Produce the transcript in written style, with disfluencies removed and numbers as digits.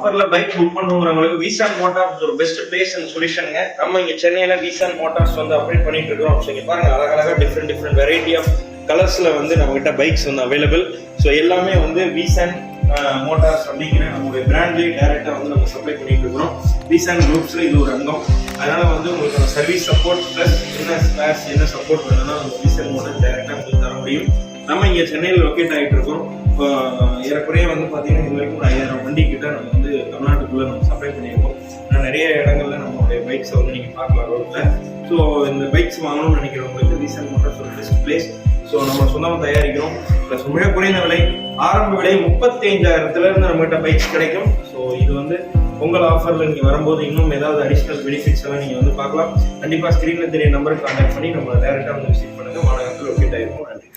ஆஃபர்ல bike book பண்ணுறவங்களுக்கு விசான் Motors ஒரு பெஸ்ட் பிளேஸ் அண்ட் சொல்யூஷனுங்க. நம்ம இங்கே சென்னையில் விசான் மோட்டார்ஸ் வந்து அப்டேட் பண்ணிட்டு இருக்கோம். ஸோ இங்கே பாருங்க அழகழகாக டிஃப்ரெண்ட் வெரைட்டி ஆஃப் கலர்ஸில் வந்து நம்மகிட்ட பைக்ஸ் வந்து அவைலபிள். ஸோ எல்லாமே வந்து விசான் மோட்டார்ஸ் அப்படிங்கிற நம்மளுடைய பிராண்ட்லேயே டேரெக்டாக வந்து நம்ம சப்ளை பண்ணிட்டு இருக்கிறோம். விசான் குரூப்ஸில் இது ஒரு அங்கம். அதனால வந்து உங்களுக்கு சர்வீஸ் சப்போர்ட் ப்ளஸ் என்ன ஸ்பேர்ஸ் என்ன சப்போர்ட் வேணும்னா நம்ம விசான் மோட்டார் டேரெக்டாக உங்களுக்கு தர முடியும். நம்ம இங்கே சென்னையில் லொக்கேட் ஆகிட்டு இருக்கோம். ஏறக்குறைய வந்து பார்த்தீங்கன்னா இது வரைக்கும் 1000 வண்டி கிட்ட நம்ம வந்து தமிழ்நாட்டுக்குள்ளே நம்ம சப்ளை பண்ணியிருக்கோம். ஆனால் நிறைய இடங்கள்ல நம்மளுடைய பைக்ஸை வந்து நீங்கள் பார்க்கலாம் ரோட்டில். ஸோ இந்த பைக்ஸ் வாங்கணும்னு நினைக்கிறவங்களுக்கு விசான் மோட்டார்ஸ் ஒரு பெஸ்ட் பிளேஸ். ஸோ நம்ம சொந்தமாக தயாரிக்கிறோம். ப்ளஸ் மிக குறைந்த விலை, ஆரம்ப விலை 35,000 நம்மகிட்ட பைக்ஸ் கிடைக்கும். ஸோ இது வந்து உங்கள் ஆஃபரில் நீங்கள் வரும்போது இன்னும் ஏதாவது அடிஷ்னல் பெனிஃபிட்ஸ் எல்லாம் நீங்கள் வந்து பார்க்கலாம். கண்டிப்பாக ஸ்க்ரீனில் தெரிய நம்பருக்கு கான்டாக்ட் பண்ணி நம்ம டேரெக்டாக வந்து விசிட் பண்ணுங்கள். மாநகரத்தில் லொக்கேட் ஆகிருக்கும். நன்றி.